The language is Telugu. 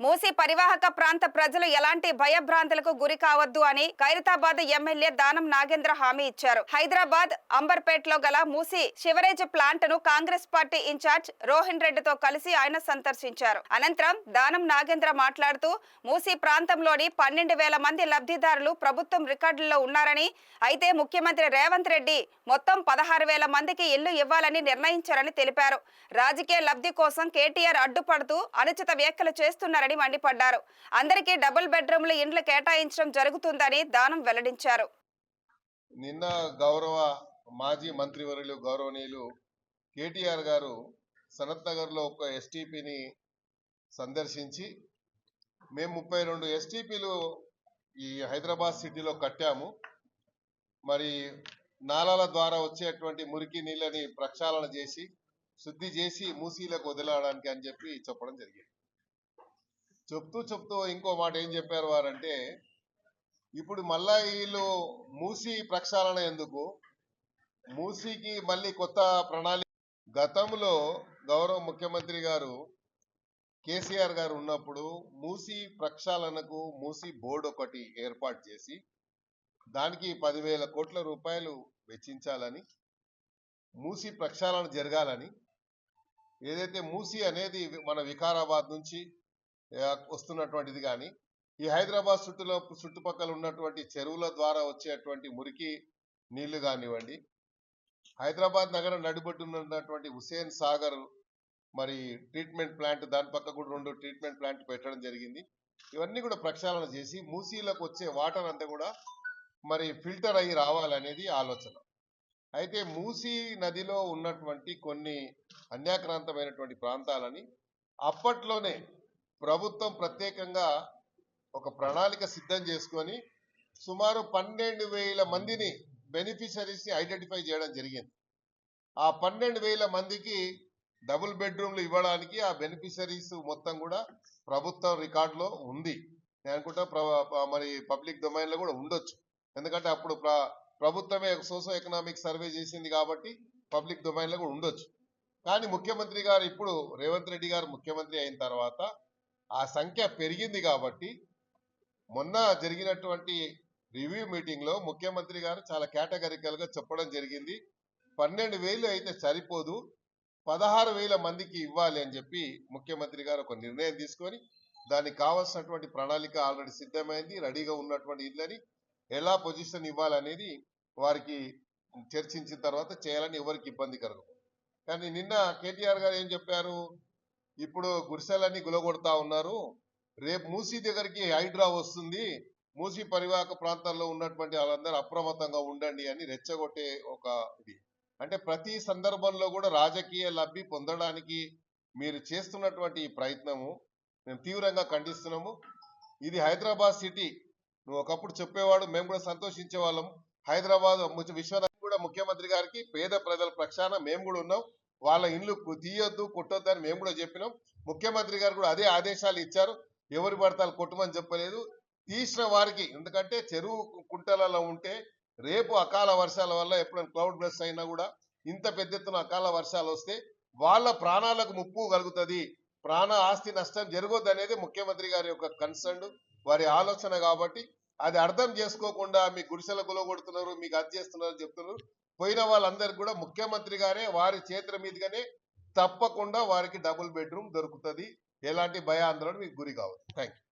మూసీ పరివాహక ప్రాంత ప్రజలు ఎలాంటి భయభ్రాంతులకు గురి కావద్దు అని ఖైరతాబాద్ ఎమ్మెల్యే దానం నాగేంద్ర హామీ ఇచ్చారు. హైదరాబాద్ అంబర్పేటలో గల మూసీ సివరేజ్ ప్లాంట్ ను కాంగ్రెస్ పార్టీ ఇన్ఛార్జ్ రోహిన్ రెడ్డితో కలిసి ఆయన సందర్శించారు. అనంతరం దానం నాగేంద్ర మాట్లాడుతూ మూసీ ప్రాంతంలోని 12,000 మంది లబ్ధిదారులు ప్రభుత్వం రికార్డుల్లో ఉన్నారని, అయితే ముఖ్యమంత్రి రేవంత్ రెడ్డి మొత్తం 16,000 మందికి ఇళ్లు ఇవ్వాలని నిర్ణయించారని తెలిపారు. రాజకీయ లబ్ధి కోసం కేటీఆర్ అడ్డుపడుతూ అనుచిత వ్యాఖ్యలు చేస్తున్నారని మండిపడ్డారు. అందరికీ డబుల్ బెడ్రూమ్ల ఇండ్లు కేటాయించడం జరుగుతుందని దానం వెల్లడించారు. నిన్న గౌరవ మాజీ మంత్రివర్యులు గౌరవనీయులు కేటీఆర్ గారు సనత్ నగర్ లో ఒక ఎస్టీపీని సందర్శించి మేము 32 ఎస్టీపీలు ఈ హైదరాబాద్ సిటీలో కట్టాము, మరి నాలాల ద్వారా వచ్చేటువంటి మురికి నీళ్ళని ప్రక్షాళన చేసి శుద్ధి చేసి మూసీలకు వదిలడానికి అని చెప్పి చెప్పడం జరిగింది. చెప్తూ ఇంకో మాట ఏం చెప్పారు వారంటే, ఇప్పుడు మళ్ళా వీళ్ళు మూసీ ప్రక్షాళన ఎందుకు, మూసీకి మళ్ళీ కొత్త ప్రణాళిక. గతంలో గౌరవ ముఖ్యమంత్రి గారు కేసీఆర్ గారు ఉన్నప్పుడు మూసీ ప్రక్షాళనకు మూసీ బోర్డు ఒకటి ఏర్పాటు చేసి దానికి 10,000 కోట్ల రూపాయలు వెచ్చించాలని, మూసీ ప్రక్షాళన జరగాలని, ఏదైతే మూసీ అనేది మన వికారాబాద్ నుంచి వస్తున్నటువంటిది కానీ ఈ హైదరాబాద్ చుట్టుపక్కల ఉన్నటువంటి చెరువుల ద్వారా వచ్చేటువంటి మురికి నీళ్లు కానివ్వండి, హైదరాబాద్ నగరం నడిబొడ్డు ఉన్నటువంటి హుసేన్ సాగర్ మరి ట్రీట్మెంట్ ప్లాంట్, దాని పక్క కూడా 2 ట్రీట్మెంట్ ప్లాంట్ పెట్టడం జరిగింది. ఇవన్నీ కూడా ప్రక్షాళన చేసి మూసీలకు వచ్చే వాటర్ అంతా కూడా మరి ఫిల్టర్ అయ్యి రావాలనేది ఆలోచన. అయితే మూసీ నదిలో ఉన్నటువంటి కొన్ని అన్యాక్రాంతమైనటువంటి ప్రాంతాలని అప్పట్లోనే ప్రభుత్వం ప్రత్యేకంగా ఒక ప్రణాళిక సిద్ధం చేసుకొని సుమారు 12,000 మందిని బెనిఫిషరీస్ ఐడెంటిఫై చేయడం జరిగింది. ఆ 12,000 మందికి డబుల్ బెడ్రూమ్లు ఇవ్వడానికి ఆ బెనిఫిషరీస్ మొత్తం కూడా ప్రభుత్వం రికార్డులో ఉంది. నేను అనుకుంటా మరి పబ్లిక్ డొమైన్లో కూడా ఉండొచ్చు, ఎందుకంటే అప్పుడు ప్రభుత్వమే సోషో ఎకనామిక్ సర్వే చేసింది కాబట్టి పబ్లిక్ డొమైన్లో కూడా ఉండొచ్చు. కానీ ముఖ్యమంత్రి గారు ఇప్పుడు రేవంత్ రెడ్డి గారు ముఖ్యమంత్రి అయిన తర్వాత ఆ సంఖ్య పెరిగింది కాబట్టి మొన్న జరిగినటువంటి రివ్యూ మీటింగ్ లో ముఖ్యమంత్రి గారు చాలా కేటగిరికల్ గా చెప్పడం జరిగింది. 12,000 అయితే సరిపోదు, 16,000 మందికి ఇవ్వాలి అని చెప్పి ముఖ్యమంత్రి గారు ఒక నిర్ణయం తీసుకొని దానికి కావాల్సినటువంటి ప్రణాళిక ఆల్రెడీ సిద్ధమైంది. రెడీగా ఉన్నటువంటి ఇళ్ళని ఎలా పొజిషన్ ఇవ్వాలనేది వారికి చర్చించిన తర్వాత చేయాలని ఎవరికి ఇబ్బంది కలగదు. కానీ నిన్న కేటీఆర్ గారు ఏం చెప్పారు, ఇప్పుడు గుడిసెలన్నీ గులగొడతా ఉన్నారు, రేపు మూసీ దగ్గరికి హైడ్రా వస్తుంది, మూసీ పరివాహక ప్రాంతాల్లో ఉన్నటువంటి వాళ్ళందరూ అప్రమత్తంగా ఉండండి అని రెచ్చగొట్టే ఒక ఇది. అంటే ప్రతి సందర్భంలో కూడా రాజకీయ లబ్ధి పొందడానికి మీరు చేస్తున్నటువంటి ఈ ప్రయత్నము మేము తీవ్రంగా ఖండిస్తున్నాము. ఇది హైదరాబాద్ సిటీ, నువ్వు ఒకప్పుడు చెప్పేవాడు, మేము కూడా సంతోషించే వాళ్ళం. హైదరాబాద్ విశ్వనాథ్ కూడా ముఖ్యమంత్రి గారికి పేద ప్రజల ప్రక్షాళన మేము కూడా ఉన్నాం, వాళ్ళ ఇండ్లు తీయొద్దు కొట్టొద్దు అని మేము కూడా చెప్పినాం. ముఖ్యమంత్రి గారు కూడా అదే ఆదేశాలు ఇచ్చారు, ఎవరి పడతాలు కొట్టమని చెప్పలేదు. తీసిన వారికి, ఎందుకంటే చెరువు కుంటలలో ఉంటే రేపు అకాల వర్షాల వల్ల ఎప్పుడైనా క్లౌడ్ బ్రెస్ట్ అయినా కూడా ఇంత పెద్ద ఎత్తున అకాల వర్షాలు వస్తే వాళ్ళ ప్రాణాలకు ముప్పు కలుగుతుంది, ప్రాణ ఆస్తి నష్టం జరగొద్దు అనేది ముఖ్యమంత్రి గారి యొక్క కన్సర్న్, వారి ఆలోచన. కాబట్టి అది అర్థం చేసుకోకుండా మీ గుడిసెల గులగొడుతున్నారు, మీకు అది చేస్తున్నారు చెప్తున్నారు. పోయిన వాళ్ళందరికీ కూడా ముఖ్యమంత్రి గారే వారి చేతుల మీదుగానే తప్పకుండా వారికి డబుల్ బెడ్రూమ్ దొరుకుతుంది, ఎలాంటి భయాందోళన మీకు గురి కావద్దు. Thank you.